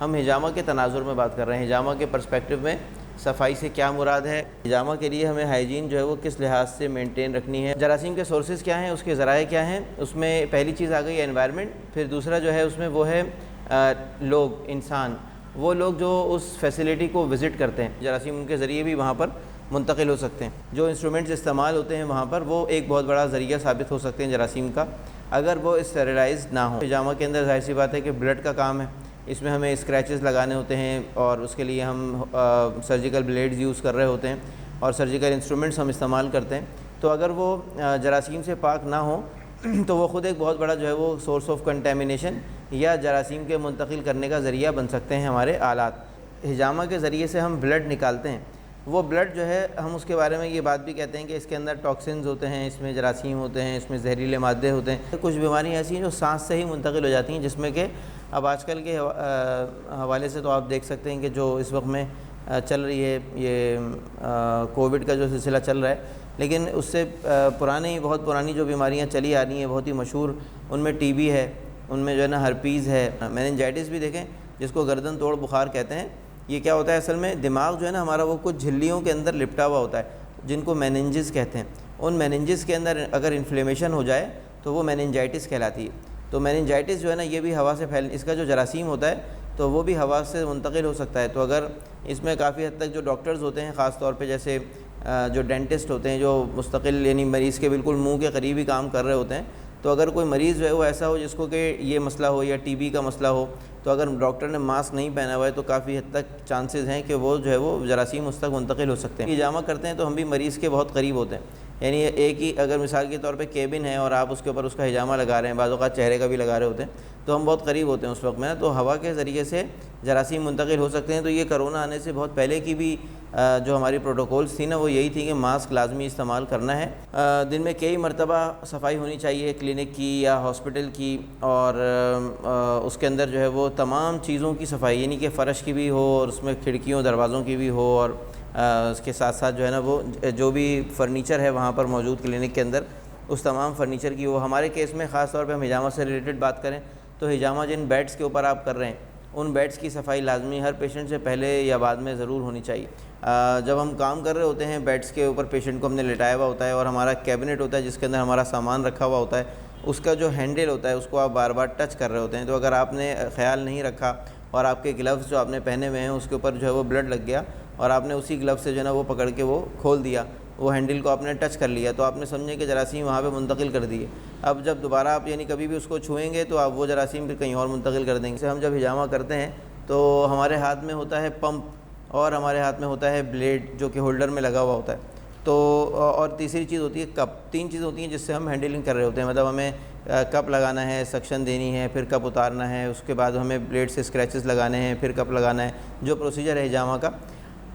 ہم حجامہ کے تناظر میں بات کر رہے ہیں، حجامہ کے پرسپیکٹو میں صفائی سے کیا مراد ہے، حجامہ کے لیے ہمیں ہائیجین جو ہے وہ کس لحاظ سے مینٹین رکھنی ہے، جراثیم کے سورسز کیا ہیں، اس کے ذرائع کیا ہیں۔ اس میں پہلی چیز آ گئی ہے انوائرمنٹ، پھر دوسرا جو ہے اس میں وہ ہے لوگ، انسان، وہ لوگ جو اس فیسلٹی کو وزٹ کرتے ہیں، جراثیم ان کے ذریعے بھی وہاں پر منتقل ہو سکتے ہیں۔ جو انسٹرومنٹس استعمال ہوتے ہیں وہاں پر، وہ ایک بہت بڑا ذریعہ ثابت ہو سکتے ہیں جراثیم کا، اگر وہ اسٹیریلائز نہ ہوں۔ حجامہ کے اندر ظاہر سی بات ہے کہ بلڈ کا کام ہے، اس میں ہمیں اسکریچز لگانے ہوتے ہیں اور اس کے لیے ہم سرجیکل بلیڈز یوز کر رہے ہوتے ہیں اور سرجیکل انسٹرومنٹس ہم استعمال کرتے ہیں۔ تو اگر وہ جراثیم سے پاک نہ ہوں تو وہ خود ایک بہت بڑا جو ہے وہ سورس آف کنٹامینیشن یا جراثیم کے منتقل کرنے کا ذریعہ بن سکتے ہیں ہمارے آلات۔ حجامہ کے ذریعے سے ہم بلڈ نکالتے ہیں، وہ بلڈ جو ہے ہم اس کے بارے میں یہ بات بھی کہتے ہیں کہ اس کے اندر ٹاکسنز ہوتے ہیں، اس میں جراثیم ہوتے ہیں، اس میں زہریلے مادے ہوتے ہیں۔ کچھ بیماریاں ایسی ہیں جو سانس سے ہی منتقل ہو جاتی ہیں، جس میں کہ اب آج کل کے حوالے سے تو آپ دیکھ سکتے ہیں کہ جو اس وقت میں چل رہی ہے یہ کووڈ کا جو سلسلہ چل رہا ہے، لیکن اس سے بہت پرانی جو بیماریاں چلی آ رہی ہیں بہت ہی مشہور، ان میں ٹی بی ہے، ان میں جو ہے نا ہرپیز ہے، میننجائٹس بھی دیکھیں جس کو گردن توڑ بخار کہتے ہیں۔ یہ کیا ہوتا ہے اصل میں، دماغ جو ہے نا ہمارا وہ کچھ جھلیوں کے اندر لپٹا ہوا ہوتا ہے جن کو میننجز کہتے ہیں، ان میننجز کے اندر اگر انفلیمیشن ہو جائے تو وہ میننجائٹس کہلاتی ہے۔ تو میننجائٹس جو ہے نا یہ بھی ہوا سے اس کا جو جراثیم ہوتا ہے تو وہ بھی ہوا سے منتقل ہو سکتا ہے۔ تو اگر اس میں کافی حد تک جو ڈاکٹرز ہوتے ہیں، خاص طور پہ جیسے جو ڈینٹسٹ ہوتے ہیں جو مستقل یعنی مریض کے بالکل منہ کے قریب ہی کام کر رہے ہوتے ہیں، تو اگر کوئی مریض جو ہے وہ ایسا ہو جس کو کہ یہ مسئلہ ہو یا ٹی بی کا مسئلہ ہو، تو اگر ڈاکٹر نے ماسک نہیں پہنا ہوا ہے تو کافی حد تک چانسز ہیں کہ وہ جو ہے وہ جراثیم اس تک منتقل ہو سکتے ہیں۔ حجامہ کرتے ہیں تو ہم بھی مریض کے بہت قریب ہوتے ہیں، یعنی ایک ہی اگر مثال کے طور پہ کیبن ہے اور آپ اس کے اوپر اس کا حجامہ لگا رہے ہیں، بعض اوقات چہرے کا بھی لگا رہے ہوتے ہیں، تو ہم بہت قریب ہوتے ہیں اس وقت میں، تو ہوا کے ذریعے سے جراثیم منتقل ہو سکتے ہیں۔ تو یہ کرونا آنے سے بہت پہلے کی بھی جو ہماری پروٹوکولز تھی نا وہ یہی تھی کہ ماسک لازمی استعمال کرنا ہے، دن میں کئی مرتبہ صفائی ہونی چاہیے کلینک کی یا ہاسپٹل کی، اور اس کے اندر جو ہے وہ تمام چیزوں کی صفائی، یعنی کہ فرش کی بھی ہو اور اس میں کھڑکیوں دروازوں کی بھی ہو، اور اس کے ساتھ ساتھ جو ہے نا وہ جو بھی فرنیچر ہے وہاں پر موجود کلینک کے اندر اس تمام فرنیچر کی وہ۔ ہمارے کیس میں خاص طور پہ ہم حجامہ سے ریلیٹڈ بات کریں تو حجامہ جن بیڈز کے اوپر آپ کر رہے ہیں ان بیڈز کی صفائی لازمی ہر پیشنٹ سے پہلے یا بعد میں ضرور ہونی چاہیے۔ جب ہم کام کر رہے ہوتے ہیں بیڈز کے اوپر پیشنٹ کو ہم نے لٹایا ہوا ہوتا ہے اور ہمارا کیبنٹ ہوتا ہے جس کے اندر ہمارا سامان رکھا ہوا ہوتا ہے، اس کا جو ہینڈل ہوتا ہے اس کو آپ بار بار ٹچ کر رہے ہوتے ہیں، تو اگر آپ نے خیال نہیں رکھا اور آپ کے گلوز جو آپ نے پہنے ہوئے ہیں اس کے اوپر جو ہے وہ بلڈ لگ گیا اور آپ نے اسی گلو سے جو ہے نا وہ پکڑ کے وہ کھول دیا، وہ ہینڈل کو آپ نے ٹچ کر لیا، تو آپ نے سمجھے کہ جراثیم وہاں پہ منتقل کر دیے۔ اب جب دوبارہ آپ یعنی کبھی بھی اس کو چھوئیں گے تو آپ وہ جراثیم پھر کہیں اور منتقل کر دیں گے۔ ہم جب حجامہ کرتے ہیں تو ہمارے ہاتھ میں ہوتا ہے پمپ اور ہمارے ہاتھ میں ہوتا ہے بلیڈ جو کہ ہولڈر میں لگا ہوا ہوتا ہے، تو اور تیسری چیز ہوتی ہے کپ۔ تین چیزیں ہوتی ہیں جس سے ہم ہینڈلنگ کر رہے ہوتے ہیں، مطلب ہمیں کپ لگانا ہے، سکشن دینی ہے، پھر کپ اتارنا ہے، اس کے بعد ہمیں بلیڈ سے اسکریچز لگانے ہیں، پھر کپ لگانا ہے، جو پروسیجر ہے حجامہ کا۔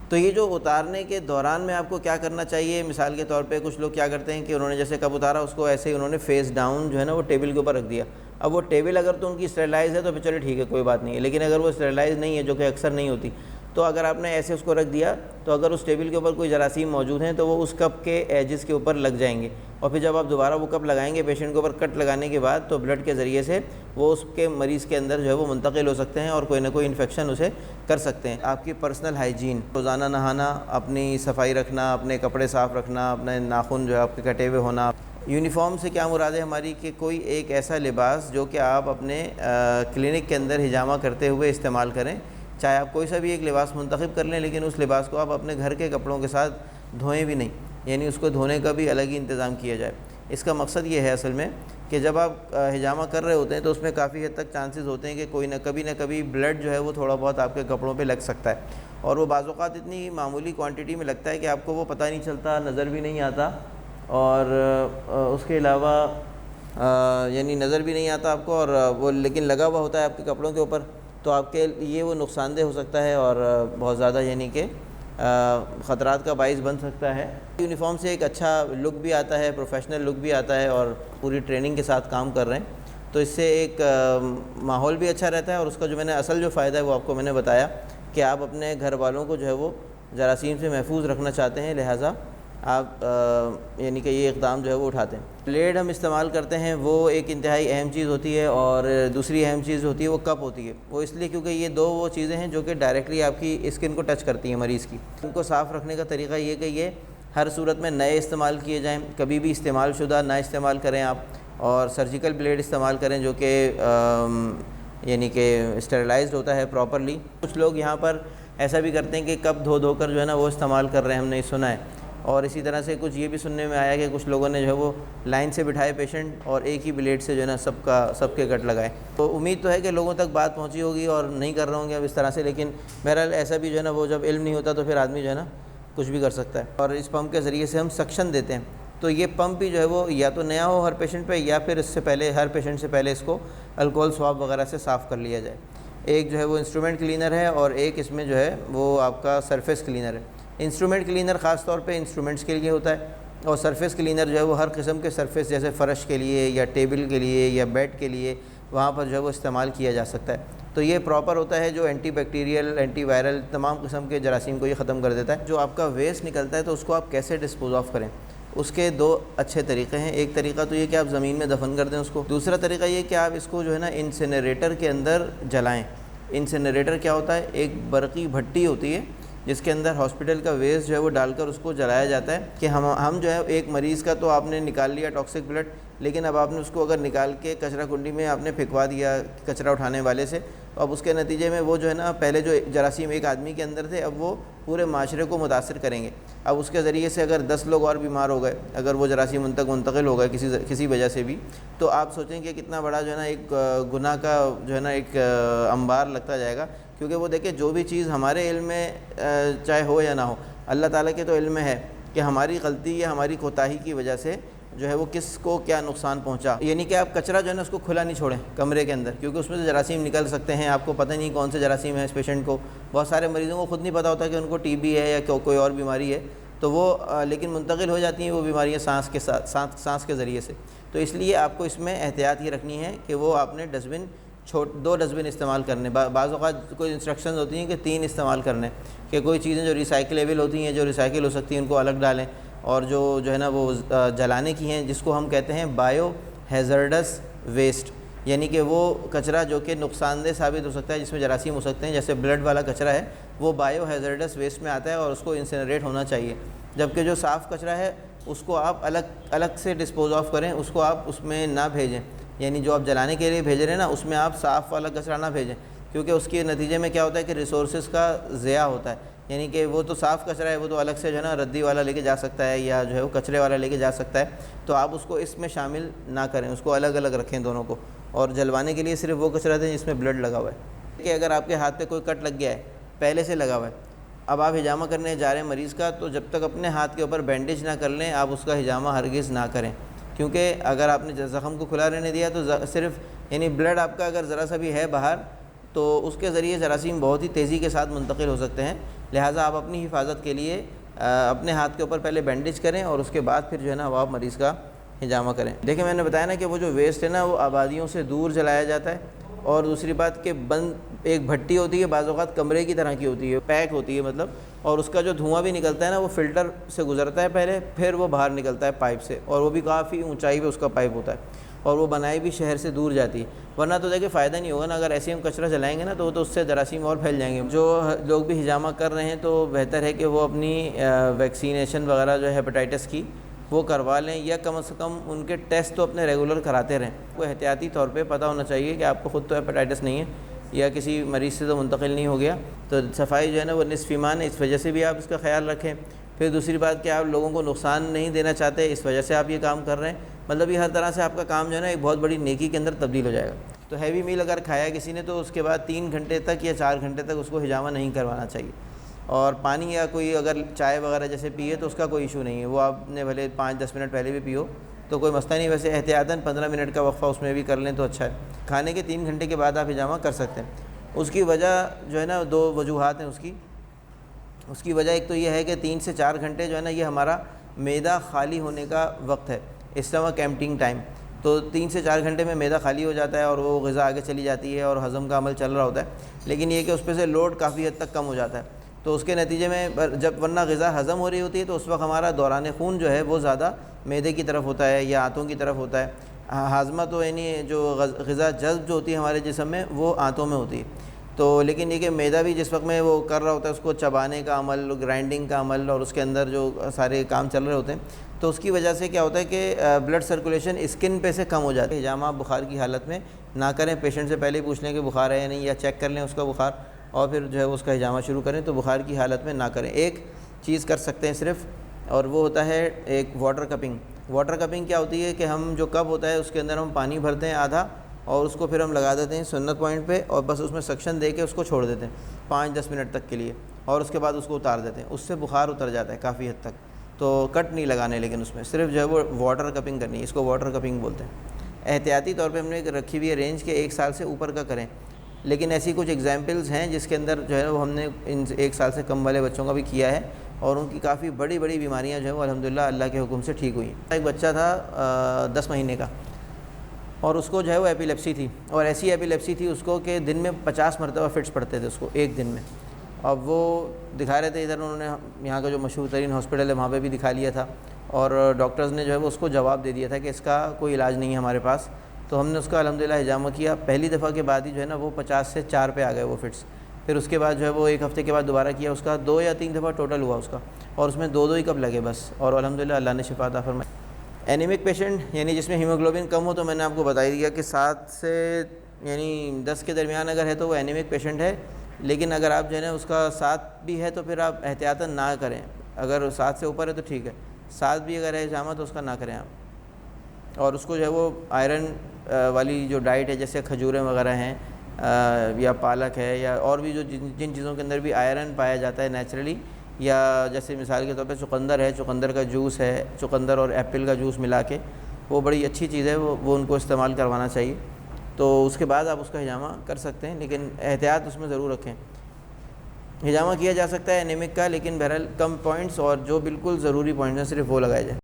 تو یہ جو اتارنے کے دوران میں آپ کو کیا کرنا چاہیے، مثال کے طور پہ کچھ لوگ کیا کرتے ہیں کہ انہوں نے جیسے کپ اتارا اس کو ایسے ہی انہوں نے فیس ڈاؤن جو ہے نا وہ ٹیبل کے اوپر رکھ دیا۔ اب وہ ٹیبل اگر تو ان کی اسٹیرلائز ہے تو پھر چلے ٹھیک ہے کوئی بات نہیں ہے، لیکن اگر وہ اسٹیرلائز نہیں ہے جو کہ اکثر نہیں ہوتی، تو اگر آپ نے ایسے اس کو رکھ دیا تو اگر اس ٹیبل کے اوپر کوئی جراثیم موجود ہیں تو وہ اس کپ کے ایجز کے اوپر لگ جائیں گے، اور پھر جب آپ دوبارہ وہ کپ لگائیں گے پیشنٹ کے اوپر کٹ لگانے کے بعد تو بلڈ کے ذریعے سے وہ اس کے مریض کے اندر جو ہے وہ منتقل ہو سکتے ہیں اور کوئی نہ کوئی انفیکشن اسے کر سکتے ہیں۔ آپ کی پرسنل ہائیجین، روزانہ نہانا، اپنی صفائی رکھنا، اپنے کپڑے صاف رکھنا، اپنے ناخن جو ہے آپ کے کٹے ہوئے ہونا۔ یونیفارم سے کیا مراد ہے ہماری کہ کوئی ایک ایسا لباس جو کہ آپ اپنے کلینک کے اندر حجامہ کرتے ہوئے استعمال کریں، چاہے آپ کوئی سا بھی ایک لباس منتخب کر لیں لیکن اس لباس کو آپ اپنے گھر کے کپڑوں کے ساتھ دھوئیں بھی نہیں، یعنی اس کو دھونے کا بھی الگ ہی انتظام کیا جائے۔ اس کا مقصد یہ ہے اصل میں کہ جب آپ حجامہ کر رہے ہوتے ہیں تو اس میں کافی حد تک چانسز ہوتے ہیں کہ کوئی نہ کبھی بلڈ جو ہے وہ تھوڑا بہت آپ کے کپڑوں پہ لگ سکتا ہے، اور وہ بعض اوقات اتنی معمولی کوانٹٹی میں لگتا ہے کہ آپ کو وہ پتہ نہیں چلتا، نظر بھی نہیں آتا، اور اس کے علاوہ یعنی نظر بھی نہیں آتا آپ کو، اور وہ لیکن لگا ہوا ہوتا ہے آپ کے کپڑوں کے اوپر، تو آپ کے یہ وہ نقصان دہ ہو سکتا ہے اور بہت زیادہ یعنی کہ خطرات کا باعث بن سکتا ہے۔ یونیفارم سے ایک اچھا لک بھی آتا ہے، پروفیشنل لک بھی آتا ہے، اور پوری ٹریننگ کے ساتھ کام کر رہے ہیں تو اس سے ایک ماحول بھی اچھا رہتا ہے، اور اس کا جو میں نے اصل جو فائدہ ہے وہ آپ کو میں نے بتایا کہ آپ اپنے گھر والوں کو جو ہے وہ جراثیم سے محفوظ رکھنا چاہتے ہیں، لہٰذا آپ یعنی کہ یہ اقدام جو ہے وہ اٹھاتے ہیں۔ بلیڈ ہم استعمال کرتے ہیں وہ ایک انتہائی اہم چیز ہوتی ہے، اور دوسری اہم چیز ہوتی ہے وہ کب ہوتی ہے، وہ اس لیے کیونکہ یہ دو وہ چیزیں ہیں جو کہ ڈائریکٹلی آپ کی اسکن کو ٹچ کرتی ہیں مریض کی۔ ان کو صاف رکھنے کا طریقہ یہ کہ یہ ہر صورت میں نئے استعمال کیے جائیں، کبھی بھی استعمال شدہ نہ استعمال کریں آپ، اور سرجیکل بلیڈ استعمال کریں جو کہ یعنی کہ اسٹیرلائزڈ ہوتا ہے پراپرلی۔ کچھ لوگ یہاں پر ایسا بھی کرتے ہیں کہ کپ دھو کر جو ہے نا وہ استعمال کر رہے ہیں، ہم نے سنا ہے۔ اور اسی طرح سے کچھ یہ بھی سننے میں آیا کہ کچھ لوگوں نے جو ہے وہ لائن سے بٹھائے پیشنٹ اور ایک ہی بلیڈ سے جو ہے نا سب کے کٹ لگائے۔ تو امید تو ہے کہ لوگوں تک بات پہنچی ہوگی اور نہیں کر رہے ہوں گے اب اس طرح سے، لیکن بہرحال ایسا بھی جو ہے نا وہ جب علم نہیں ہوتا تو پھر آدمی جو ہے نا کچھ بھی کر سکتا ہے۔ اور اس پمپ کے ذریعے سے ہم سکشن دیتے ہیں، تو یہ پمپ بھی جو ہے وہ یا تو نیا ہو ہر پیشنٹ پہ، یا پھر اس سے پہلے ہر پیشنٹ سے پہلے اس کو الکوہل سواب وغیرہ سے صاف کر لیا جائے۔ ایک جو ہے وہ انسٹرومنٹ کلینر ہے اور ایک اس میں جو ہے وہ آپ کا سرفیس کلینر ہے۔ انسٹرومنٹ کلینر خاص طور پہ انسٹرومنٹس کے لیے ہوتا ہے، اور سرفیس کلینر جو ہے وہ ہر قسم کے سرفیس جیسے فرش کے لیے یا ٹیبل کے لیے یا بیڈ کے لیے وہاں پر جو ہے وہ استعمال کیا جا سکتا ہے۔ تو یہ پراپر ہوتا ہے جو اینٹی بیکٹیریل، اینٹی وائرل تمام قسم کے جراثیم کو یہ ختم کر دیتا ہے۔ جو آپ کا ویسٹ نکلتا ہے تو اس کو آپ کیسے ڈسپوز آف کریں، اس کے دو اچھے طریقے ہیں۔ ایک طریقہ تو یہ کہ آپ زمین میں دفن کر دیں اس کو، دوسرا طریقہ یہ کہ آپ اس کو جو ہے نا انسینریٹر کے اندر جلائیں۔ انسینریٹر کیا ہوتا ہے؟ ایک برقی بھٹی ہوتی ہے جس کے اندر ہاسپٹل کا ویسٹ جو ہے وہ ڈال کر اس کو جلایا جاتا ہے کہ ہم جو ہے ایک مریض کا تو آپ نے نکال لیا ٹاکسک بلڈ، لیکن اب آپ نے اس کو اگر نکال کے کچرا کنڈی میں آپ نے پھینکوا دیا کچرا اٹھانے والے سے، تو اب اس کے نتیجے میں وہ جو ہے نا پہلے جو جراثیم ایک آدمی کے اندر تھے اب وہ پورے معاشرے کو متاثر کریں گے۔ اب اس کے ذریعے سے اگر 10 لوگ اور بیمار ہو گئے، اگر وہ جراثیم ان تک منتقل ہو گئے کسی وجہ سے بھی، تو آپ سوچیں کہ کتنا بڑا جو ہے نا ایک گناہ کا جو ہے نا ایک انبار لگتا جائے گا۔ کیونکہ وہ دیکھیں جو بھی چیز ہمارے علم میں چاہے ہو یا نہ ہو، اللہ تعالیٰ کے تو علم میں ہے کہ ہماری غلطی یا ہماری کوتاہی کی وجہ سے جو ہے وہ کس کو کیا نقصان پہنچا۔ یعنی کہ آپ کچرا جو ہے نا اس کو کھلا نہیں چھوڑیں کمرے کے اندر، کیونکہ اس میں سے جراثیم نکل سکتے ہیں، آپ کو پتہ نہیں کون سے جراثیم ہیں اس پیشنٹ کو۔ بہت سارے مریضوں کو خود نہیں پتہ ہوتا کہ ان کو ٹی بی ہے یا کوئی اور بیماری ہے، تو وہ لیکن منتقل ہو جاتی ہیں وہ بیماریاں سانس کے ذریعے سے۔ تو اس لیے آپ کو اس میں احتیاط یہ رکھنی ہے کہ وہ آپ نے ڈسٹبن 2 ڈسٹبن استعمال کرنے۔ بعض اوقات کوئی انسٹرکشنز ہوتی ہیں کہ 3 استعمال کرنے، کہ کوئی چیزیں جو ریسائکلیبل ہوتی ہیں، جو ریسائکل ہو سکتی ہیں، ان کو الگ ڈالیں، اور جو ہے نا وہ جلانے کی ہیں جس کو ہم کہتے ہیں بایو ہیزرڈس ویسٹ، یعنی کہ وہ کچرا جو کہ نقصان دہ ثابت ہو سکتا ہے، جس میں جراثیم ہو سکتے ہیں، جیسے بلڈ والا کچرا ہے وہ بایو ہیزرڈس ویسٹ میں آتا ہے اور اس کو انسینریٹ ہونا چاہیے۔ جبکہ جو صاف کچرا ہے اس کو آپ الگ سے ڈسپوز آف کریں، اس کو آپ اس میں نہ بھیجیں، یعنی جو آپ جلانے کے لیے بھیج رہے ہیں نا اس میں آپ صاف والا کچرا نہ بھیجیں، کیونکہ اس کے نتیجے میں کیا ہوتا ہے کہ ریسورسز کا ضیاع ہوتا ہے۔ یعنی کہ وہ تو صاف کچرا ہے، وہ تو الگ سے جو ہے نا ردی والا لے کے جا سکتا ہے یا جو ہے وہ کچرے والا لے کے جا سکتا ہے، تو آپ اس کو اس میں شامل نہ کریں، اس کو الگ الگ رکھیں دونوں کو، اور جلوانے کے لیے صرف وہ کچرا دیں جس میں بلڈ لگا ہوا ہے۔ کہ اگر آپ کے ہاتھ پہ کوئی کٹ لگ گیا ہے پہلے سے لگا ہوا ہے، اب آپ ہجامہ کرنے جا رہے ہیں مریض کا، تو جب تک اپنے ہاتھ کے اوپر بینڈیج نہ کر لیں آپ اس کا ہجامہ ہرگز نہ کریں، کیونکہ اگر آپ نے زخم کو کھلا رہنے دیا تو صرف یعنی بلڈ آپ کا اگر ذرا سا بھی ہے باہر تو اس کے ذریعے جراثیم بہت ہی تیزی کے ساتھ منتقل ہو سکتے ہیں۔ لہٰذا آپ اپنی حفاظت کے لیے اپنے ہاتھ کے اوپر پہلے بینڈیج کریں اور اس کے بعد پھر جو ہے نا وہ آپ مریض کا ہجامہ کریں۔ دیکھیں میں نے بتایا نا کہ وہ جو ویسٹ ہے نا وہ آبادیوں سے دور جلایا جاتا ہے، اور دوسری بات کہ بند ایک بھٹی ہوتی ہے، بعض اوقات کمرے کی طرح کی ہوتی ہے، پیک ہوتی ہے مطلب، اور اس کا جو دھواں بھی نکلتا ہے نا وہ فلٹر سے گزرتا ہے پہلے، پھر وہ باہر نکلتا ہے پائپ سے، اور وہ بھی کافی اونچائی پہ اس کا پائپ ہوتا ہے، اور وہ بنائی بھی شہر سے دور جاتی ہے، ورنہ تو دیکھیں فائدہ نہیں ہوگا نا، اگر ایسے ہم کچرا جلائیں گے نا تو اس سے جراثیم اور پھیل جائیں گے۔ جو لوگ بھی ہجامہ کر رہے ہیں تو بہتر ہے کہ وہ اپنی ویکسینیشن وغیرہ جو ہے ہیپاٹائٹس کی وہ کروا لیں، یا کم از کم ان کے ٹیسٹ تو اپنے ریگولر کراتے رہیں۔ وہ احتیاطی طور پہ پتہ ہونا چاہیے کہ آپ کو خود تو ہیپاٹائٹس نہیں ہے یا کسی مریض سے تو منتقل نہیں ہو گیا، تو صفائی جو ہے نا وہ نصف ایمان ہے، اس وجہ سے بھی آپ اس کا خیال رکھیں۔ پھر دوسری بات کہ آپ لوگوں کو نقصان نہیں دینا چاہتے، اس وجہ سے آپ یہ کام کر رہے ہیں، مطلب یہ ہر طرح سے آپ کا کام جو ہے نا ایک بہت بڑی نیکی کے اندر تبدیل ہو جائے گا۔ تو ہیوی میل اگر کھایا کسی نے تو اس کے بعد 3 گھنٹے تک یا 4 گھنٹے تک اس کو ہجامہ نہیں کروانا چاہیے، اور پانی یا کوئی اگر چائے وغیرہ جیسے پیے تو اس کا کوئی ایشو نہیں ہے، وہ آپ نے بھلے 5-10 منٹ پہلے بھی پیو تو کوئی مسئلہ نہیں، ویسے احتیاطاً 15 منٹ کا وقفہ اس میں بھی کر لیں تو اچھا ہے۔ کھانے کے 3 گھنٹے کے بعد آپ ہجامہ کر سکتے ہیں۔ اس کی وجہ جو ہے نا 2 وجوہات ہیں اس کی وجہ، ایک تو یہ ہے کہ 3 سے 4 گھنٹے جو ہے نا یہ ہمارا معدہ خالی ہونے کا وقت ہے، اسٹمک ایمپٹنگ ٹائم، تو 3 سے 4 گھنٹے میں معدہ خالی ہو جاتا ہے اور وہ غذا آگے چلی جاتی ہے اور ہضم کا عمل چل رہا ہوتا ہے، لیکن یہ کہ اس پہ سے لوڈ کافی حد تک کم ہو جاتا ہے۔ تو تو اس کے نتیجے میں جب ورنہ غذا ہضم ہو رہی ہوتی ہے تو اس وقت ہمارا دوران خون جو ہے وہ زیادہ معدے کی طرف ہوتا ہے یا آنتوں کی طرف ہوتا ہے. ہاضمہ تو یعنی جو غذا جذب جو ہوتی ہے ہمارے جسم میں وہ آنتوں میں ہوتی ہے. تو لیکن یہ کہ معدہ بھی جس وقت میں وہ کر رہا ہوتا ہے اس کو چبانے کا عمل, گرائنڈنگ کا عمل, اور اس کے اندر جو سارے کام چل رہے ہوتے ہیں, تو اس کی وجہ سے کیا ہوتا ہے کہ بلڈ سرکولیشن اسکن پہ سے کم ہو جاتی ہے. ہجامہ بخار کی حالت میں نہ کریں. پیشنٹ سے پہلے ہی پوچھ لیں کہ بخار ہے یا نہیں, یا چیک کر لیں اس کا بخار, اور پھر جو ہے اس کا ہجامہ شروع کریں. تو بخار کی حالت میں نہ کریں. ایک چیز کر سکتے ہیں صرف, اور وہ ہوتا ہے ایک واٹر کپنگ. واٹر کپنگ کیا ہوتی ہے کہ ہم جو کپ ہوتا ہے اس کے اندر ہم پانی بھرتے ہیں آدھا, اور اس کو پھر ہم لگا دیتے ہیں سنت پوائنٹ پہ, اور بس اس میں سکشن دے کے اس کو چھوڑ دیتے ہیں 5-10 منٹ تک کے لیے, اور اس کے بعد اس کو اتار دیتے ہیں. اس سے بخار اتر جاتا ہے کافی حد تک. تو کٹ نہیں لگانے, لیکن اس میں صرف جو ہے وہ واٹر کپنگ کرنی ہے. اس کو واٹر کپنگ بولتے ہیں. احتیاطی طور پہ ہم نے رکھی ہوئی ہے رینج کے 1 سال سے اوپر کا کریں, لیکن ایسی کچھ ایگزامپلز ہیں جس کے اندر جو ہے وہ ہم نے ان 1 سال سے کم والے بچوں کا بھی کیا ہے, اور ان کی کافی بڑی بڑی بیماریاں جو ہیں وہ الحمدللہ اللہ کے حکم سے ٹھیک ہوئی ہیں. ایک بچہ تھا 10 مہینے کا, اور اس کو جو ہے وہ ایپیلیپسی تھی, اور ایسی ایپیلیپسی تھی اس کو کہ دن میں 50 مرتبہ فٹس پڑتے تھے اس کو ایک دن میں. اب وہ دکھا رہے تھے ادھر, انہوں نے یہاں کا جو مشہور ترین ہاسپٹل ہے وہاں پہ بھی دکھا لیا تھا, اور ڈاکٹرز نے جو ہے وہ اس کو جواب دے دیا تھا کہ اس کا کوئی علاج نہیں ہے ہمارے پاس. تو ہم نے اس کا الحمدللہ ہجامہ کیا. پہلی دفعہ کے بعد ہی جو ہے نا وہ 50 سے 4 پہ آ گئے وہ فٹس. پھر اس کے بعد جو ہے وہ 1 ہفتے کے بعد دوبارہ کیا, اس کا 2 یا 3 دفعہ ٹوٹل ہوا اس کا, اور اس میں 2 ہی کپ لگے بس, اور الحمدللہ اللہ نے شفا عطا فرمائی. اینیمک پیشنٹ یعنی جس میں ہیموگلوبن کم ہو, تو میں نے آپ کو بتا ہی دیا کہ 7 سے یعنی 10 کے درمیان اگر ہے تو وہ اینیمک پیشنٹ ہے. لیکن اگر آپ جو ہے نا اس کا 7 بھی ہے تو پھر آپ احتیاطاً نہ کریں. اگر 7 سے اوپر ہے تو ٹھیک ہے, 7 بھی اگر ہے ہجامہ تو اس کا نہ کریں آپ. اور اس کو جو ہے وہ آئرن والی جو ڈائٹ ہے, جیسے کھجوریں وغیرہ ہیں, یا پالک ہے, یا اور بھی جو جن چیزوں کے اندر بھی آئرن پایا جاتا ہے نیچرلی, یا جیسے مثال کے طور پہ چقندر ہے, چقندر کا جوس ہے, چقندر اور ایپل کا جوس ملا کے, وہ بڑی اچھی چیز ہے, وہ ان کو استعمال کروانا چاہیے. تو اس کے بعد آپ اس کا ہجامہ کر سکتے ہیں, لیکن احتیاط اس میں ضرور رکھیں. ہجامہ کیا جا سکتا ہے اینیمک کا, لیکن بہرحال کم پوائنٹس اور جو بالکل ضروری پوائنٹس ہیں صرف وہ لگائے جائیں.